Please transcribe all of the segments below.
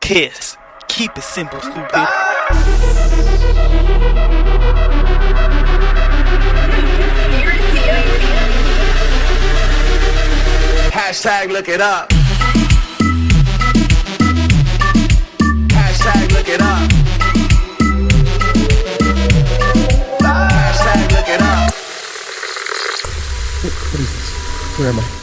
Kiss. Keep it simple, stupid. Hashtag look it up. Hashtag look it up. Hashtag look it up. What is this? Where am I?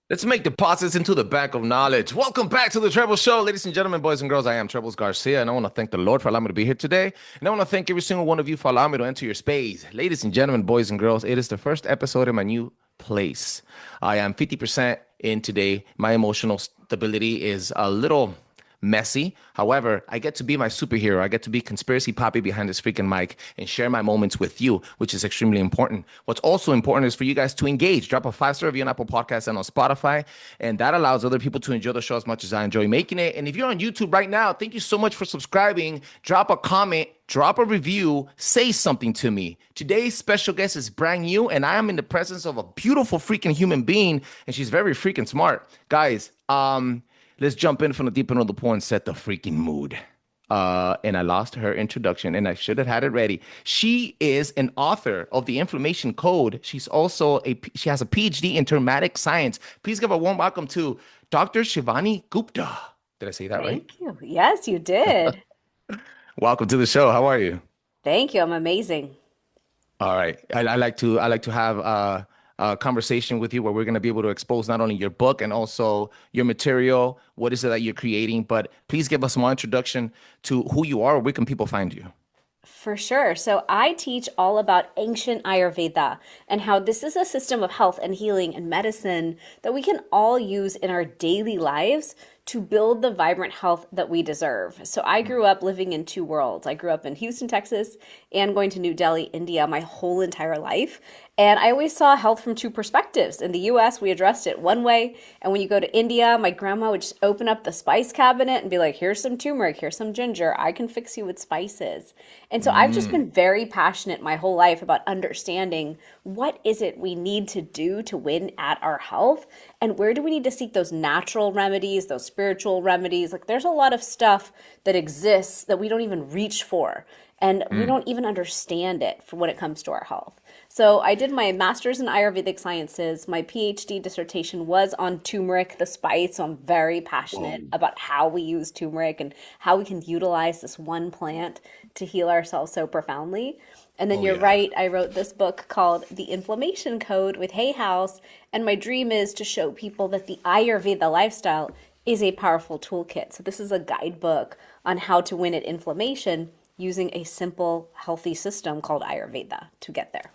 Let's make deposits into the bank of knowledge. Welcome back to the Trebles Show. Ladies and gentlemen, boys and girls, I am Trebles Garcia, and I want to thank the Lord for allowing me to be here today. And I want to thank every single one of you for allowing me to enter your space. Ladies and gentlemen, boys and girls, it is the first episode in my new place. I am 50% in today. My emotional stability is a little messy. However, I get to be my superhero. I get to be conspiracy poppy behind this freaking mic and share my moments with you, which is extremely important. What's also important is for you guys to engage. Drop a 5-star review on Apple Podcasts and on Spotify, and that allows other people to enjoy the show as much as I enjoy making it. And if you're on YouTube right now, thank you so much for subscribing. Drop a comment, drop a review, say something to me. Today's special guest is brand new, and I am in the presence of a beautiful freaking human being, and she's very freaking smart. Guys, let's jump in from the deep end of the pool and set the freaking mood. And I lost her introduction, and I should have had it ready. She is an author of The Inflammation Code. She's also she has a PhD in traumatic science. Please give a warm welcome to Dr. Shivani Gupta. Did I say that right? Thank you. Yes, you did. Welcome to the show. How are you? Thank you. I'm amazing. All right. I like to have a conversation with you where we're going to be able to expose not only your book and also your material, what is it that you're creating, but please give us more introduction to who you are. Where can people find you? For sure. So I teach all about ancient Ayurveda and how this is a system of health and healing and medicine that we can all use in our daily lives to build the vibrant health that we deserve. So I grew up living in two worlds. I grew up in Houston, Texas, and going to New Delhi, India, my whole entire life. And I always saw health from two perspectives. In the US, we addressed it one way. And when you go to India, my grandma would just open up the spice cabinet and be like, here's some turmeric, here's some ginger. I can fix you with spices. And so I've just been very passionate my whole life about understanding what is it we need to do to win at our health, and where do we need to seek those natural remedies, those spiritual remedies. Like there's a lot of stuff that exists that we don't even reach for, and we don't even understand it for when it comes to our health. So I did my master's in Ayurvedic sciences. My PhD dissertation was on turmeric, the spice. So I'm very passionate about how we use turmeric and how we can utilize this one plant to heal ourselves so profoundly. And then you're right, I wrote this book called The Inflammation Code with Hay House. And my dream is to show people that the Ayurveda lifestyle is a powerful toolkit. So this is a guidebook on how to win at inflammation using a simple, healthy system called Ayurveda to get there.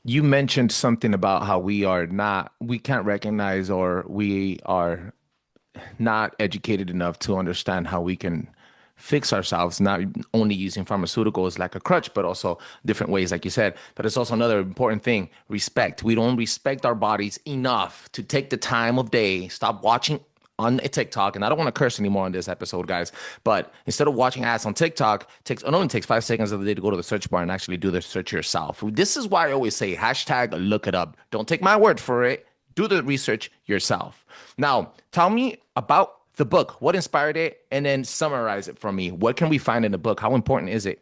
You mentioned something about how we can't recognize, or we are not educated enough to understand how we can fix ourselves, not only using pharmaceuticals like a crutch, but also different ways, like you said. But it's also another important thing, respect. We don't respect our bodies enough to take the time of day, stop watching on a TikTok, and I don't want to curse anymore on this episode, guys, but instead of watching ads on TikTok, it only takes 5 seconds of the day to go to the search bar and actually do the search yourself. This is why I always say hashtag look it up. Don't take my word for it. Do the research yourself. Now, tell me about the book. What inspired it? And then summarize it for me. What can we find in the book? How important is it?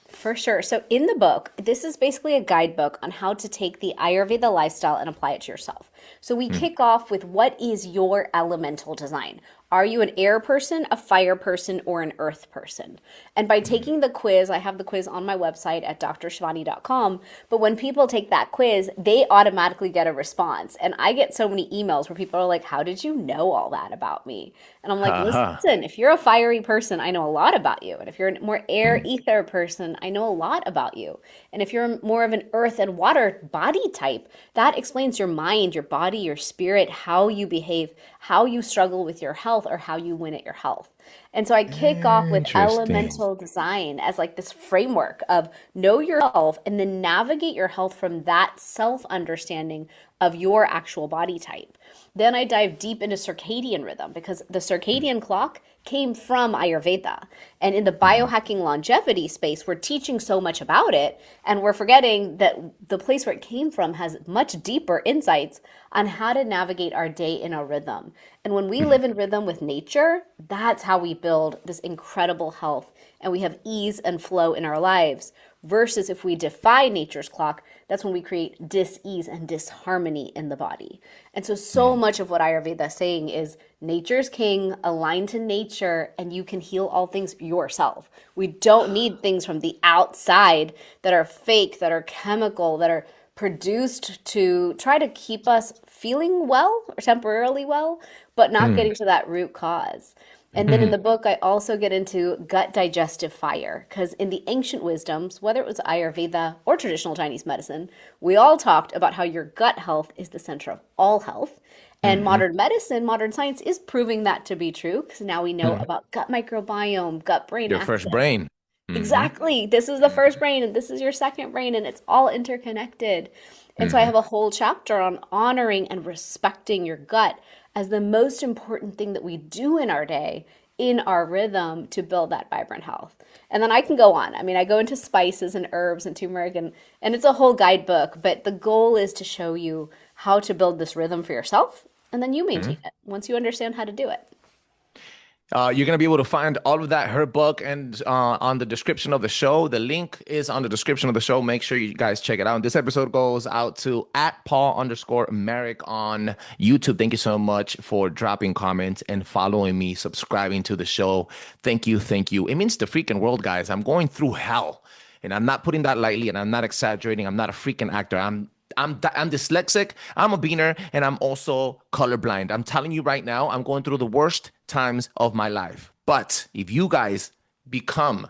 For sure. So in the book, this is basically a guidebook on how to take the Ayurveda lifestyle and apply it to yourself. So we kick off with, what is your elemental design? Are you an air person, a fire person, or an earth person? And by taking the quiz, I have the quiz on my website at drshivani.com, but when people take that quiz, they automatically get a response. And I get so many emails where people are like, how did you know all that about me? And I'm like, listen, if you're a fiery person, I know a lot about you. And if you're a more air ether person, I know a lot about you. And if you're more of an earth and water body type, that explains your mind, your body, your spirit, how you behave, how you struggle with your health, or how you win at your health. And so I kick off with elemental design as like this framework of know yourself and then navigate your health from that self-understanding of your actual body type. Then I dive deep into circadian rhythm, because the circadian clock came from Ayurveda. And in the biohacking longevity space, we're teaching so much about it, and we're forgetting that the place where it came from has much deeper insights on how to navigate our day in a rhythm. And when we live in rhythm with nature, that's how we build this incredible health and we have ease and flow in our lives. Versus if we defy nature's clock, that's when we create dis-ease and disharmony in the body. And so much of what Ayurveda is saying is nature's king, align to nature, and you can heal all things yourself. We don't need things from the outside that are fake, that are chemical, that are produced to try to keep us feeling well or temporarily well, but not getting to that root cause. And then in the book, I also get into gut digestive fire, because in the ancient wisdoms, whether it was Ayurveda or traditional Chinese medicine, we all talked about how your gut health is the center of all health. And modern medicine, modern science is proving that to be true, because now we know about gut microbiome, gut-brain Your axis. first brain. Exactly. This is the first brain, and this is your second brain, and it's all interconnected. And so I have a whole chapter on honoring and respecting your gut as the most important thing that we do in our day, in our rhythm, to build that vibrant health. And then I can go on. I mean, I go into spices and herbs and turmeric, and it's a whole guidebook, but the goal is to show you how to build this rhythm for yourself, and then you maintain it once you understand how to do it. You're going to be able to find all of that, her book, and on the description of the show. The link is on the description of the show. Make sure you guys check it out. And this episode goes out to @Paul_Merrick on YouTube. Thank you so much for dropping comments and following me, subscribing to the show. Thank you. Thank you. It means the freaking world, guys. I'm going through hell, and I'm not putting that lightly, and I'm not exaggerating. I'm not a freaking actor. I'm dyslexic, I'm a beaner, and I'm also colorblind. I'm telling you right now, I'm going through the worst times of my life. But if you guys become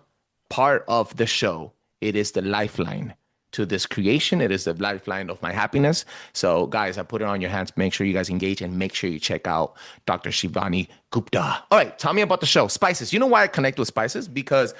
part of the show, it is the lifeline to this creation. It is the lifeline of my happiness. So guys, I put it on your hands. Make sure you guys engage and make sure you check out Dr. Shivani Gupta. All right, tell me about the show. Spices. You know why I connect with spices? Because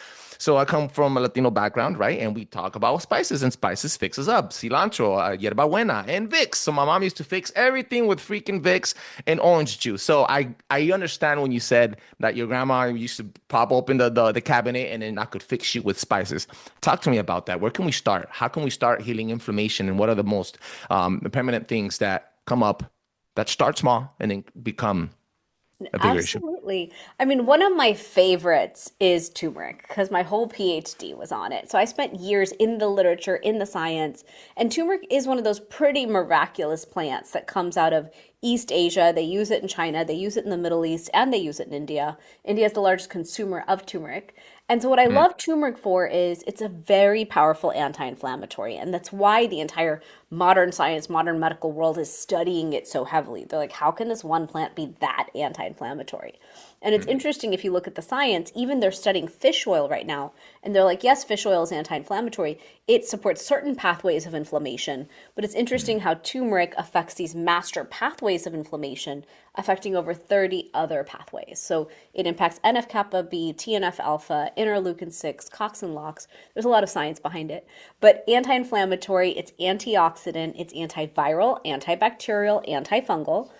I come from a Latino background, right? And we talk about spices, and spices fixes up. Cilantro, hierbabuena, and Vicks. So my mom used to fix everything with freaking Vicks and orange juice. So I understand when you said that your grandma used to pop open the cabinet and then I could fix you with spices. Talk to me about that. Where can we start? How can we start healing inflammation? And what are the most permanent things that come up that start small and then become a bigger issue? Absolutely. I mean, one of my favorites is turmeric because my whole PhD was on it. So I spent years in the literature, in the science, and turmeric is one of those pretty miraculous plants that comes out of East Asia. They use it in China, they use it in the Middle East, and they use it in India. India is the largest consumer of turmeric. And so what I love turmeric for is it's a very powerful anti-inflammatory. And that's why the entire modern science, modern medical world is studying it so heavily. They're like, how can this one plant be that anti-inflammatory? And it's interesting if you look at the science, even they're studying fish oil right now. And they're like, yes, fish oil is anti-inflammatory. It supports certain pathways of inflammation. But it's interesting how turmeric affects these master pathways of inflammation, affecting over 30 other pathways. So it impacts NF-kappa B, TNF-alpha, interleukin-6, coxin LOX. There's a lot of science behind it. But anti-inflammatory, it's antioxidant, it's antiviral, antibacterial, antifungal.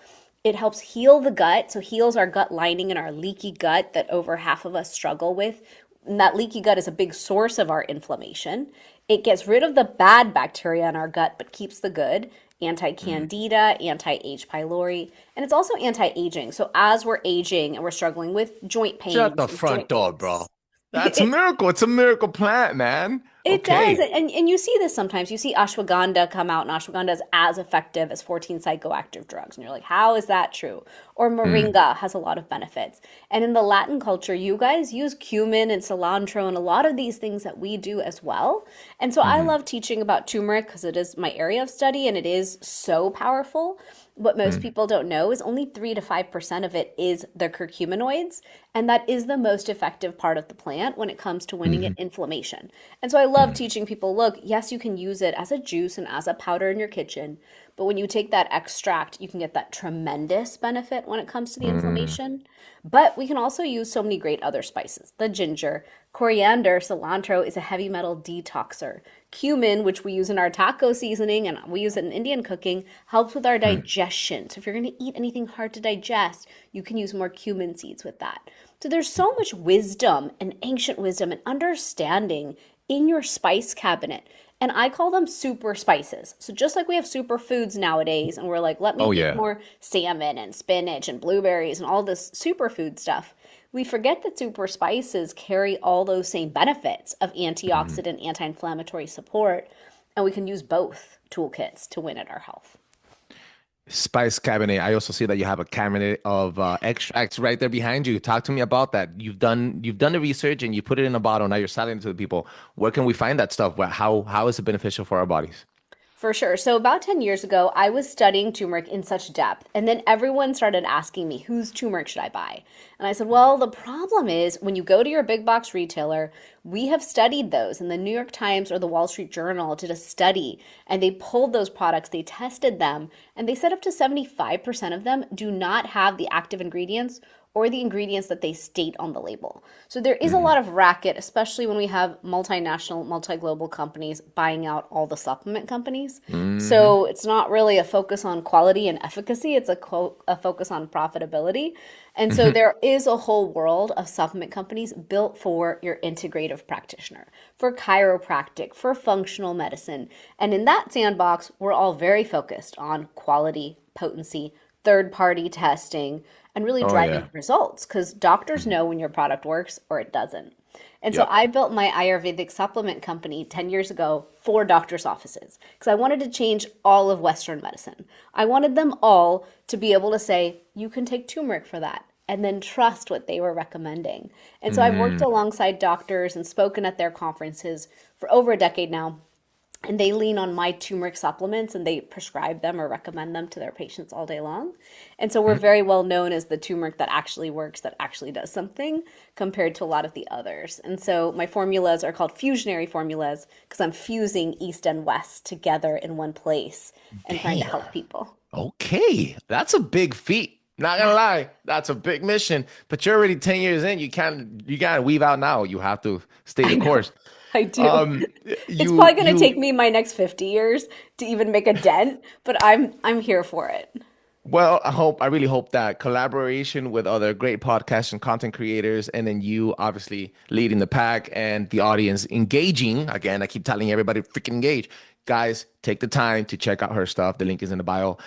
It helps heal the gut, so heals our gut lining and our leaky gut that over half of us struggle with. And that leaky gut is a big source of our inflammation. It gets rid of the bad bacteria in our gut, but keeps the good. Anti-candida, anti-H. pylori, and it's also anti-aging. So as we're aging and we're struggling with joint pain, Shut the front door, bro. That's a miracle. It's a miracle plant, man. It Okay. does. And you see this sometimes. You see ashwagandha come out, and ashwagandha is as effective as 14 psychoactive drugs. And you're like, how is that true? Or moringa has a lot of benefits. And in the Latin culture, you guys use cumin and cilantro and a lot of these things that we do as well. And so I love teaching about turmeric because it is my area of study and it is so powerful. What most people don't know is only 3 to 5% of it is the curcuminoids, and that is the most effective part of the plant when it comes to winning at inflammation. And so I love teaching people, look, yes, you can use it as a juice and as a powder in your kitchen, but when you take that extract, you can get that tremendous benefit when it comes to the inflammation. But we can also use so many great other spices, the ginger, Coriander, cilantro, is a heavy metal detoxer. Cumin, which we use in our taco seasoning and we use it in Indian cooking, helps with our digestion. So if you're going to eat anything hard to digest, you can use more cumin seeds with that. So there's so much wisdom and ancient wisdom and understanding in your spice cabinet. And I call them super spices. So just like we have superfoods nowadays, and we're like, let me Oh, eat yeah. more salmon and spinach and blueberries and all this superfood stuff. We forget that super spices carry all those same benefits of antioxidant, anti-inflammatory support, and we can use both toolkits to win at our health. Spice cabinet. I also see that you have a cabinet of extracts right there behind you. Talk to me about that. You've done the research and you put it in a bottle. Now you're selling it to the people. Where can we find that stuff? How is it beneficial for our bodies? For sure. So about 10 years ago, I was studying turmeric in such depth, and then everyone started asking me, whose turmeric should I buy? And I said, well, the problem is when you go to your big box retailer, we have studied those, and the New York Times or the Wall Street Journal did a study, and they pulled those products, they tested them, and they said up to 75% of them do not have the active ingredients or the ingredients that they state on the label. So there is a lot of racket, especially when we have multinational, multi-global companies buying out all the supplement companies. So it's not really a focus on quality and efficacy, it's a focus on profitability. And so there is a whole world of supplement companies built for your integrative practitioner, for chiropractic, for functional medicine. And in that sandbox, we're all very focused on quality, potency, third-party testing, and really Oh, driving yeah. results because doctors know when your product works or it doesn't. And so Yep. I built my Ayurvedic supplement company 10 years ago for doctors' offices because I wanted to change all of Western medicine. I wanted them all to be able to say, you can take turmeric for that, and then trust what they were recommending. And so I've worked alongside doctors and spoken at their conferences for over a decade now. And they lean on my turmeric supplements and they prescribe them or recommend them to their patients all day long. And so we're very well known as the turmeric that actually works, that actually does something compared to a lot of the others. And so my formulas are called fusionary formulas because I'm fusing East and West together in one place and trying to Damn. help people. Okay, that's a big feat. Not gonna lie, that's a big mission. But you're already 10 years in. You gotta weave out now. You have to stay I the know. course. I do. Um, It's probably you going to take you me my next 50 years to even make a dent, but I'm here for it. Well, I really hope that collaboration with other great podcasts and content creators, and then you obviously leading the pack and the audience engaging. Again, I keep telling everybody freaking engage. Guys, take the time to check out her stuff. The link is in the bio.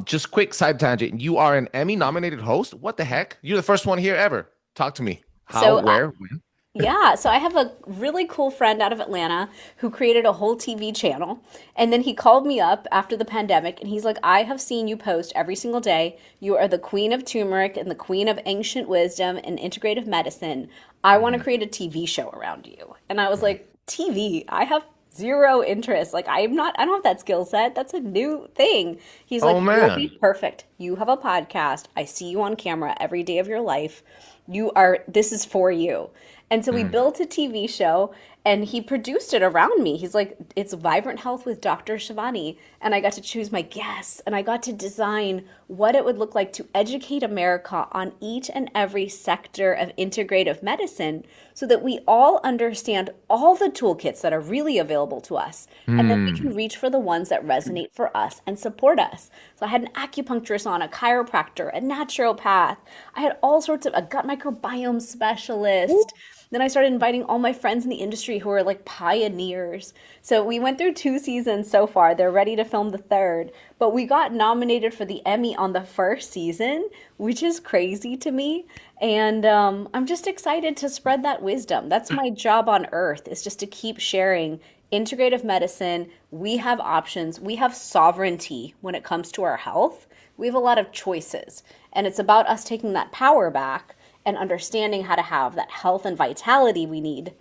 Just quick side tangent. You are an Emmy nominated host. What the heck? You're the first one here ever. Talk to me. How, So where, when? yeah, so I have a really cool friend out of Atlanta who created a whole TV channel. And then he called me up after the pandemic and he's like, I have seen you post every single day. You are the queen of turmeric and the queen of ancient wisdom and integrative medicine. I want to create a TV show around you. And I was like, TV? I have zero interest. Like, I don't have that skill set. That's a new thing. He's like, Oh you'll be man. perfect. You have a podcast. I see you on camera every day of your life. This is for you. And so we built a TV show and he produced it around me. He's like, it's Vibrant Health with Dr. Shivani. And I got to choose my guests and I got to design what it would look like to educate America on each and every sector of integrative medicine so that we all understand all the toolkits that are really available to us. And then we can reach for the ones that resonate for us and support us. So I had an acupuncturist on, a chiropractor, a naturopath. I had all sorts of, a gut microbiome specialist. Then I started inviting all my friends in the industry who are like pioneers. So we went through 2 seasons so far. They're ready to film the third. But we got nominated for the Emmy on the first season, which is crazy to me. And I'm just excited to spread that wisdom. That's my job on earth, is just to keep sharing integrative medicine. We have options. We have sovereignty when it comes to our health. We have a lot of choices. And it's about us taking that power back and understanding how to have that health and vitality we need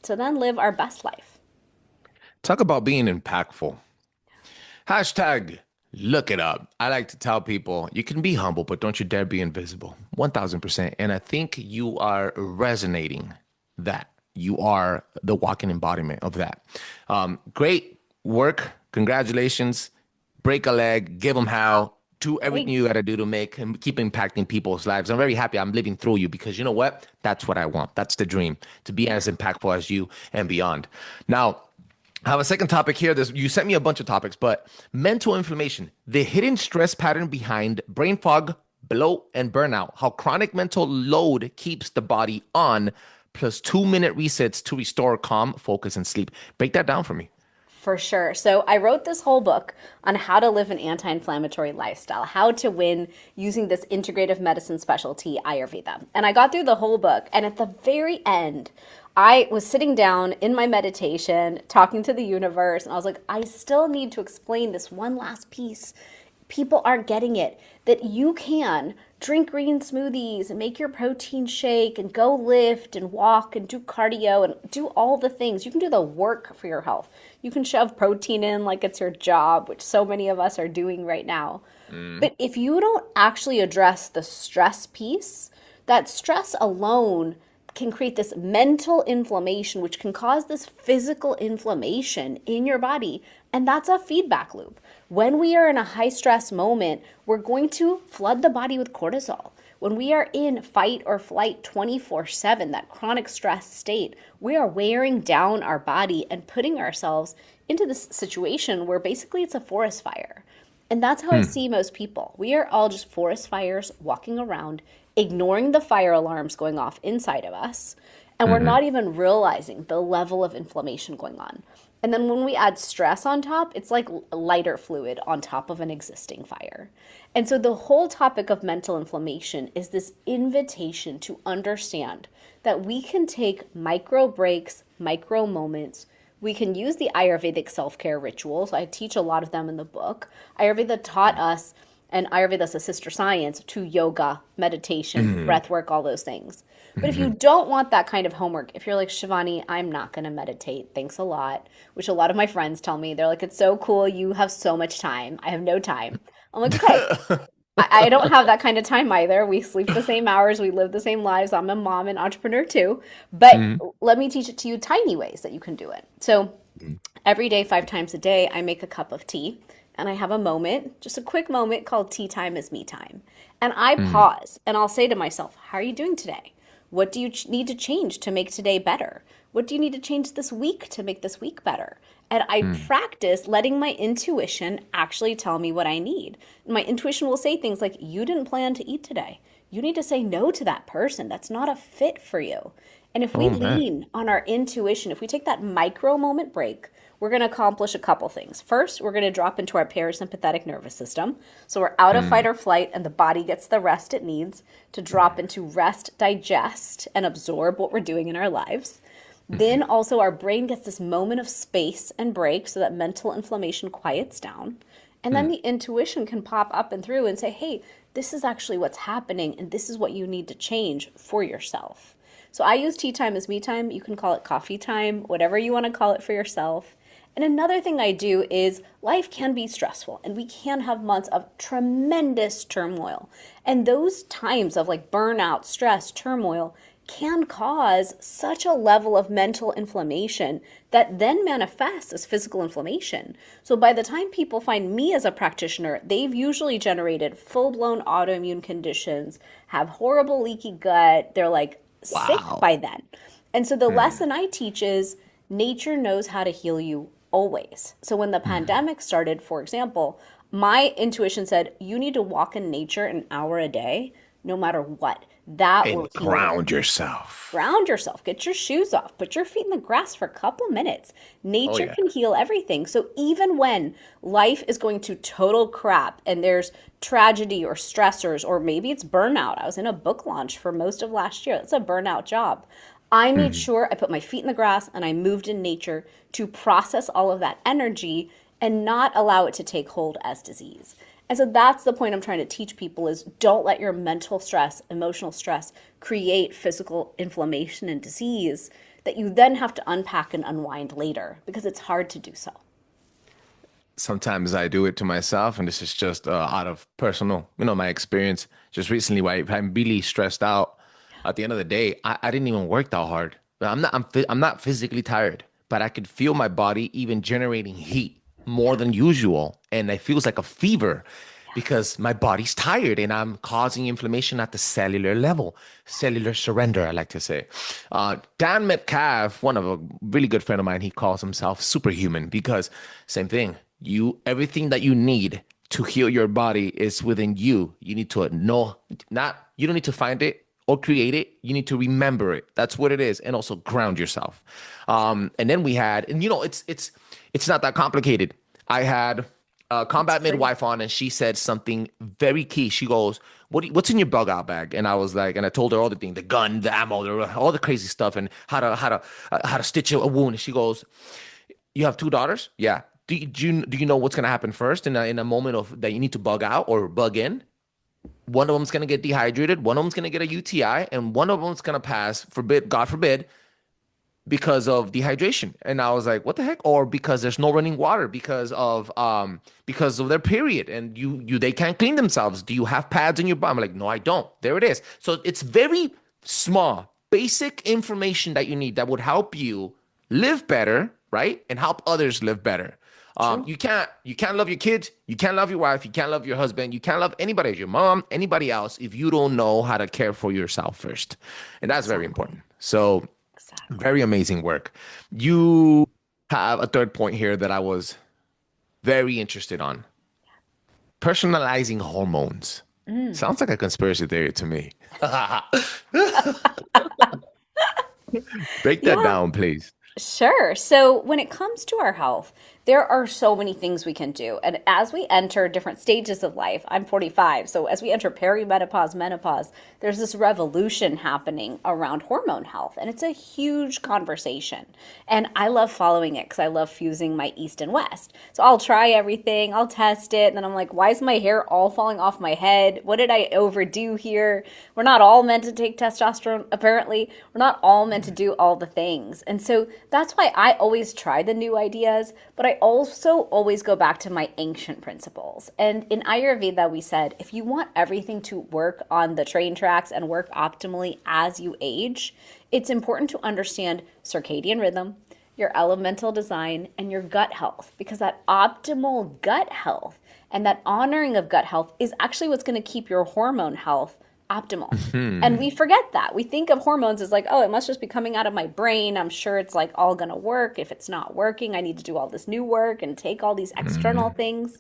to then live our best life. Talk about being impactful. Hashtag look it up. I like to tell people you can be humble, but don't you dare be invisible. 1000%. And I think you are resonating that. You are the walking embodiment of that. Great work. Congratulations. Break a leg, give them how. Do everything you got to do to make and keep impacting people's lives. I'm very happy I'm living through you because you know what? That's what I want. That's the dream, to be as impactful as you and beyond. Now, I have a second topic here. You sent me a bunch of topics, but mental inflammation, the hidden stress pattern behind brain fog, bloat, and burnout, how chronic mental load keeps the body on, plus 2-minute resets to restore calm, focus, and sleep. Break that down for me. For sure. So I wrote this whole book on how to live an anti-inflammatory lifestyle, how to win using this integrative medicine specialty, Ayurveda. And I got through the whole book. And at the very end, I was sitting down in my meditation, talking to the universe. And I was like, I still need to explain this one last piece. People aren't getting it, that you can drink green smoothies and make your protein shake and go lift and walk and do cardio and do all the things. You can do the work for your health. You can shove protein in like it's your job, which so many of us are doing right now. But if you don't actually address the stress piece, that stress alone can create this mental inflammation, which can cause this physical inflammation in your body. And that's a feedback loop. When we are in a high stress moment, we're going to flood the body with cortisol. When we are in fight or flight 24/7, that chronic stress state, we are wearing down our body and putting ourselves into this situation where basically it's a forest fire. And that's how I see most people. We are all just forest fires walking around, ignoring the fire alarms going off inside of us. And we're not even realizing the level of inflammation going on. And then when we add stress on top, it's like lighter fluid on top of an existing fire. And so the whole topic of mental inflammation is this invitation to understand that we can take micro breaks, micro moments. We can use the Ayurvedic self-care rituals. I teach a lot of them in the book. Ayurveda taught us, and Ayurveda is a sister science, to yoga, meditation, breath work, all those things. But if you don't want that kind of homework, if you're like, Shivani, I'm not going to meditate, thanks a lot, which a lot of my friends tell me, they're like, it's so cool, you have so much time. I have no time. I'm like, okay. I don't have that kind of time either. We sleep the same hours, we live the same lives. I'm a mom and entrepreneur too. But let me teach it to you tiny ways that you can do it. So every day, 5 times a day, I make a cup of tea. And I have a moment, just a quick moment called tea time is me time. And I pause and I'll say to myself, how are you doing today? What do you need to change to make today better? What do you need to change this week to make this week better? And I practice letting my intuition actually tell me what I need. And my intuition will say things like, you didn't plan to eat today. You need to say no to that person. That's not a fit for you. And if we lean on our intuition, if we take that micro moment break, we're going to accomplish a couple things. First, we're going to drop into our parasympathetic nervous system. So we're out of fight or flight and the body gets the rest it needs to drop into rest, digest, and absorb what we're doing in our lives. Then also our brain gets this moment of space and break so that mental inflammation quiets down. And then the intuition can pop up and through and say, hey, this is actually what's happening and this is what you need to change for yourself. So I use tea time as me time. You can call it coffee time, whatever you want to call it for yourself. And another thing I do is life can be stressful and we can have months of tremendous turmoil. And those times of like burnout, stress, turmoil can cause such a level of mental inflammation that then manifests as physical inflammation. So by the time people find me as a practitioner, they've usually generated full-blown autoimmune conditions, have horrible leaky gut. They're like sick by then. And so the lesson I teach is nature knows how to heal you always. So when the pandemic started, for example, my intuition said, you need to walk in nature an hour a day, no matter what. That will heal. Ground yourself. Ground yourself. Get your shoes off. Put your feet in the grass for a couple minutes. Nature can heal everything. So even when life is going to total crap and there's tragedy or stressors, or maybe it's burnout. I was in a book launch for most of last year. That's a burnout job. I made sure I put my feet in the grass and I moved in nature to process all of that energy and not allow it to take hold as disease. And so that's the point I'm trying to teach people is don't let your mental stress, emotional stress create physical inflammation and disease that you then have to unpack and unwind later because it's hard to do so. Sometimes I do it to myself, and this is just out of personal, my experience. Just recently, where I'm really stressed out. At the end of the day, I didn't even work that hard. I'm not physically tired, but I could feel my body even generating heat more than usual, and it feels like a fever. because my body's tired and I'm causing inflammation at the cellular level, cellular surrender, I like to say. Dan Metcalf, one of a really good friend of mine, he calls himself superhuman because same thing. Everything that you need to heal your body is within you. You need to know, you don't need to find it or create it. You need to remember it. That's what it is. And also ground yourself. And then we had, and it's not that complicated. I had a combat midwife on, and she said something very key. She goes, what's in your bug out bag? And I was like, and I told her all the things, the gun, the ammo, all the crazy stuff, and how to stitch a wound. And she goes, you have 2 daughters? Yeah. Do you know what's going to happen first in a moment of that you need to bug out or bug in? One of them's going to get dehydrated. One of them's going to get a UTI, and one of them's going to pass, God forbid, because of dehydration. And I was like, what the heck? Or because there's no running water because of their period, and they can't clean themselves. Do you have pads in your bum? I'm like, no, I don't. There it is. So it's very small, basic information that you need that would help you live better, right? And help others live better. You can't love your kids, you can't love your wife, you can't love your husband, you can't love anybody, your mom, anybody else, if you don't know how to care for yourself first. And that's very important. So very amazing work. You have a third point here that I was very interested on. Personalizing hormones. Sounds like a conspiracy theory to me. Break that down, please. Sure. So when it comes to our health, there are so many things we can do. And as we enter different stages of life, I'm 45. So as we enter perimenopause, menopause, there's this revolution happening around hormone health. And it's a huge conversation. And I love following it because I love fusing my East and West. So I'll try everything, I'll test it. And then I'm like, why is my hair all falling off my head? What did I overdo here? We're not all meant to take testosterone, apparently. We're not all meant to do all the things. And so that's why I always try the new ideas, but I also always go back to my ancient principles. And in Ayurveda, we said, if you want everything to work on the train tracks and work optimally as you age, it's important to understand circadian rhythm, your elemental design, and your gut health, because that optimal gut health and that honoring of gut health is actually what's going to keep your hormone health optimal. And we forget that. We think of hormones as like, oh, it must just be coming out of my brain. I'm sure it's like all going to work. If it's not working, I need to do all this new work and take all these external things.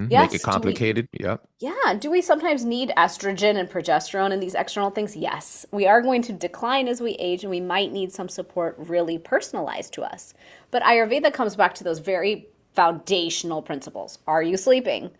Yes, Make it complicated. Yep. Yeah. Do we sometimes need estrogen and progesterone and these external things? Yes. We are going to decline as we age, and we might need some support really personalized to us. But Ayurveda comes back to those very foundational principles. Are you sleeping?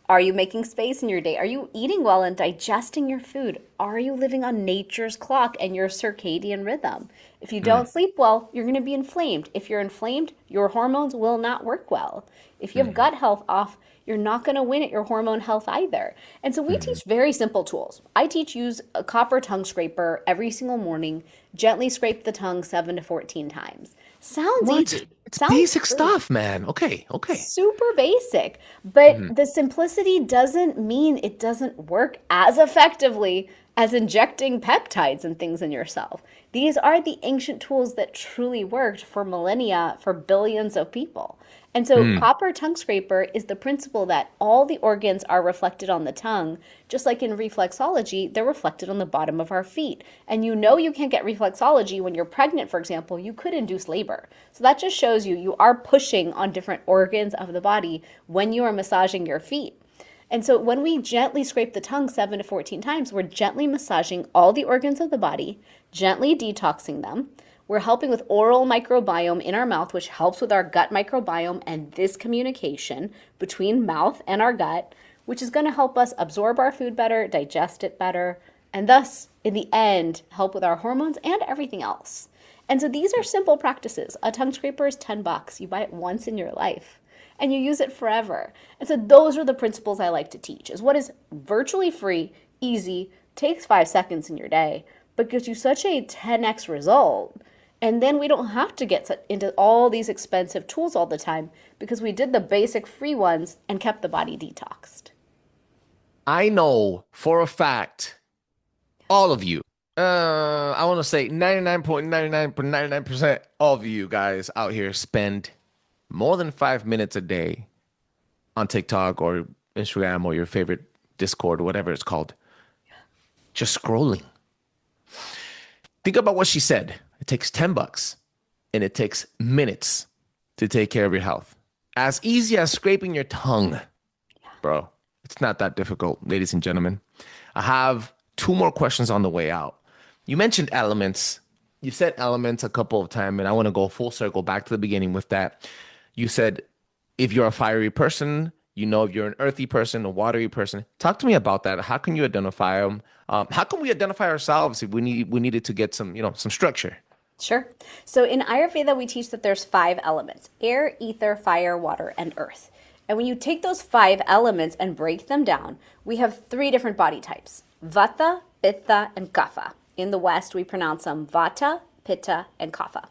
Are you making space in your day? Are you eating well and digesting your food? Are you living on nature's clock and your circadian rhythm? If you don't sleep well, you're going to be inflamed. If you're inflamed, your hormones will not work well. If you have gut health off, you're not going to win at your hormone health either. And so we teach very simple tools. I teach use a copper tongue scraper every single morning. Gently scrape the tongue 7 to 14 times. Sounds easy. It's basic stuff, man. Okay. Super basic. But the simplicity doesn't mean it doesn't work as effectively as injecting peptides and things in yourself. These are the ancient tools that truly worked for millennia, for billions of people. And so copper tongue scraper is the principle that all the organs are reflected on the tongue, just like in reflexology, they're reflected on the bottom of our feet. And you know you can't get reflexology when you're pregnant, for example, you could induce labor. So that just shows you are pushing on different organs of the body when you are massaging your feet. And so when we gently scrape the tongue 7 to 14 times, we're gently massaging all the organs of the body, gently detoxing them. We're helping with oral microbiome in our mouth, which helps with our gut microbiome and this communication between mouth and our gut, which is going to help us absorb our food better, digest it better, and thus, in the end, help with our hormones and everything else. And so these are simple practices. A tongue scraper is $10. You buy it once in your life, and you use it forever. And so those are the principles I like to teach, is what is virtually free, easy, takes 5 seconds in your day, but gives you such a 10x result. And then we don't have to get into all these expensive tools all the time because we did the basic free ones and kept the body detoxed. I know for a fact, all of you, I want to say 99.99% of you guys out here spend more than 5 minutes a day on TikTok or Instagram or your favorite Discord, whatever it's called, just scrolling. Think about what she said. It takes $10 and it takes minutes to take care of your health. As easy as scraping your tongue, bro. It's not that difficult, ladies and gentlemen. I have two more questions on the way out. You mentioned elements. You said elements a couple of times, and I want to go full circle back to the beginning with that. You said if you're a fiery person, you know if you're an earthy person, a watery person. Talk to me about that. How can you identify them? How can we identify ourselves if we needed to get some, some structure? Sure. So in Ayurveda, we teach that there's 5 elements: air, ether, fire, water, and earth. And when you take those 5 elements and break them down, we have 3 different body types: Vata, Pitta, and Kapha. In the West, we pronounce them Vata, Pitta, and Kapha.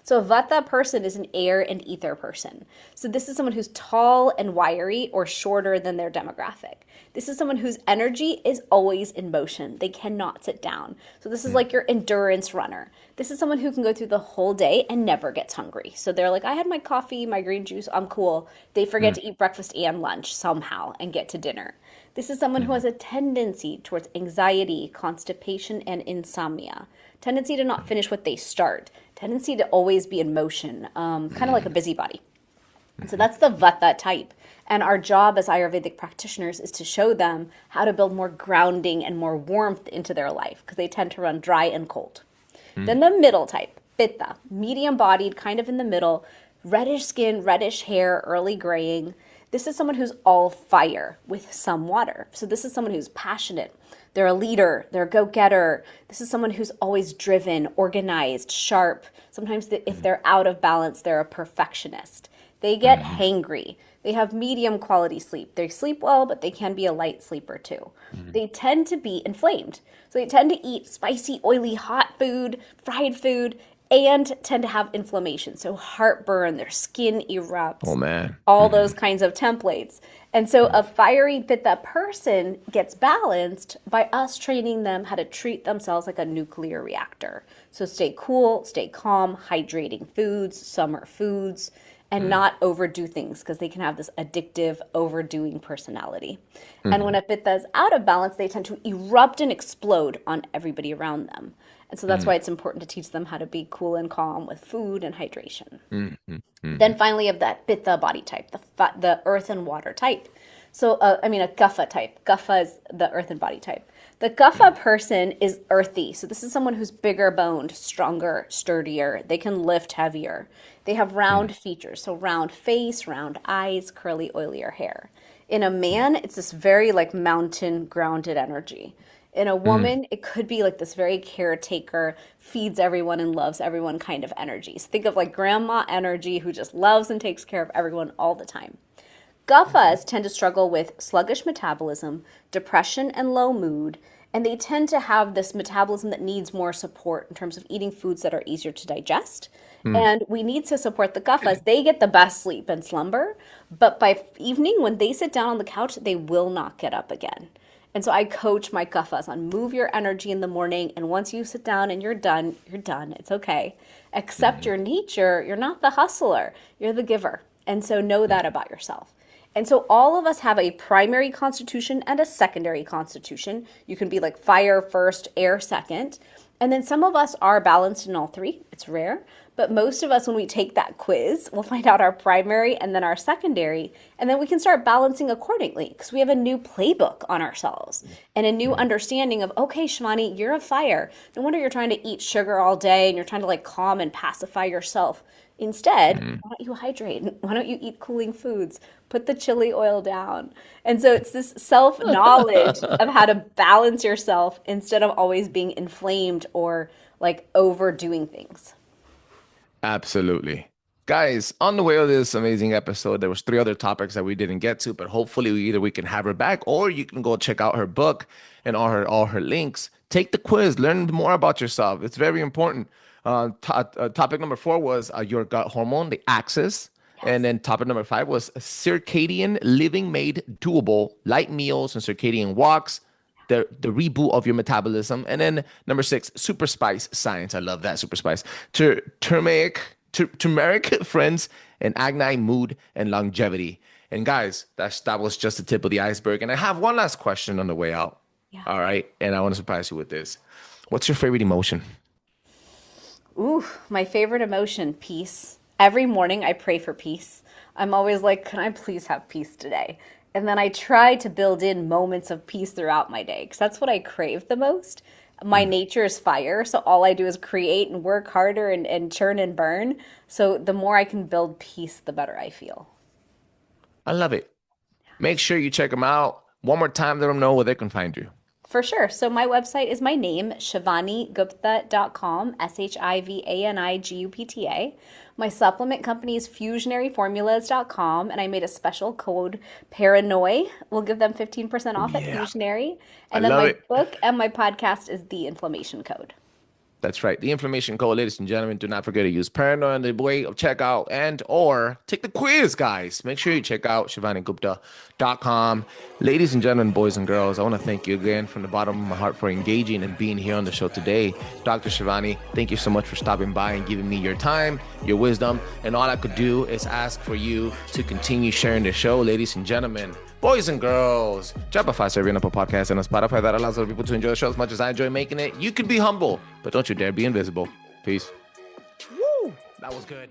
So a Vata person is an air and ether person. So this is someone who's tall and wiry or shorter than their demographic. This is someone whose energy is always in motion. They cannot sit down. So this is like your endurance runner. This is someone who can go through the whole day and never gets hungry. So they're like, I had my coffee, my green juice, I'm cool. They forget to eat breakfast and lunch somehow and get to dinner. This is someone who has a tendency towards anxiety, constipation, and insomnia. Tendency to not finish what they start. Tendency to always be in motion, kind of like a busybody. And so that's the Vata type. And our job as Ayurvedic practitioners is to show them how to build more grounding and more warmth into their life because they tend to run dry and cold. Then the middle type, Pitta, medium-bodied, kind of in the middle, reddish skin, reddish hair, early graying. This is someone who's all fire with some water. So this is someone who's passionate. They're a leader. They're a go-getter. This is someone who's always driven, organized, sharp. Sometimes if they're out of balance, they're a perfectionist. They get hangry. They have medium quality sleep. They sleep well, but they can be a light sleeper too. They tend to be inflamed. So they tend to eat spicy, oily, hot food, fried food, and tend to have inflammation. So heartburn, their skin erupts. Oh, man. All those kinds of templates. And so a fiery Pitta person gets balanced by us training them how to treat themselves like a nuclear reactor. So stay cool, stay calm, hydrating foods, summer foods, and not overdo things because they can have this addictive, overdoing personality. And when a Pitta is out of balance, they tend to erupt and explode on everybody around them. And so that's why it's important to teach them how to be cool and calm with food and hydration. Then finally, you have that Pitta body type, the earth and water type. So, a Kapha type. Kapha is the earth and body type. The Kapha person is earthy. So this is someone who's bigger boned, stronger, sturdier. They can lift heavier. They have round features. So round face, round eyes, curly, oilier hair. In a man, it's this very like mountain grounded energy. In a woman, it could be like this very caretaker, feeds everyone and loves everyone kind of energy. So think of like grandma energy who just loves and takes care of everyone all the time. Kaphas tend to struggle with sluggish metabolism, depression, and low mood, and they tend to have this metabolism that needs more support in terms of eating foods that are easier to digest. And we need to support the Kaphas. They get the best sleep and slumber, but by evening, when they sit down on the couch, they will not get up again. And so I coach my Kaphas on move your energy in the morning, and once you sit down and you're done, you're done. It's okay. Accept your nature. You're not the hustler. You're the giver. And so know that about yourself. And so all of us have a primary constitution and a secondary constitution. You can be like fire first, air second. And then some of us are balanced in all 3. It's rare. But most of us, when we take that quiz, we'll find out our primary and then our secondary. And then we can start balancing accordingly because we have a new playbook on ourselves and a new understanding of, okay, Shivani, you're a fire. No wonder you're trying to eat sugar all day and you're trying to like calm and pacify yourself. Instead, why don't you hydrate? Why don't you eat cooling foods? Put the chili oil down. And so it's this self-knowledge of how to balance yourself instead of always being inflamed or like overdoing things. Absolutely. Guys, on the way of this amazing episode, there was 3 other topics that we didn't get to, but hopefully either we can have her back or you can go check out her book and all her links. Take the quiz, learn more about yourself. It's very important. Topic number 4 was your gut hormone, the axis. Yes. And then topic number 5 was circadian living made doable, light meals and circadian walks, the reboot of your metabolism. And then number 6, super spice science. I love that, super spice. Turmeric turmeric, friends, and agni, mood, and longevity. And guys, that was just the tip of the iceberg. And I have one last question on the way out. Yeah. All right. And I want to surprise you with this. What's your favorite emotion? Ooh, my favorite emotion, peace. Every morning I pray for peace. I'm always like, can I please have peace today? And then I try to build in moments of peace throughout my day because that's what I crave the most. My nature is fire, so all I do is create and work harder and churn and burn. So the more I can build peace, the better I feel. I love it. Make sure you check them out. One more time, let them know where they can find you. For sure. So my website is my name, ShivaniGupta.com, ShivanIGupta. My supplement company is FusionaryFormulas.com, and I made a special code, Paranoid. We'll give them 15% off at Fusionary. And then my book and my podcast is the Inflammation Code. That's right. The inflammation code, ladies and gentlemen. Do not forget to use Paranoid on the way of checkout and or take the quiz, guys. Make sure you check out ShivaniGupta.com. Ladies and gentlemen, boys and girls, I want to thank you again from the bottom of my heart for engaging and being here on the show today. Dr. Shivani, thank you so much for stopping by and giving me your time, your wisdom. And all I could do is ask for you to continue sharing the show, ladies and gentlemen. Boys and girls, drop a 5-star review on Apple Podcasts and on Spotify. That allows other people to enjoy the show as much as I enjoy making it. You can be humble, but don't you dare be invisible. Peace. Woo! That was good.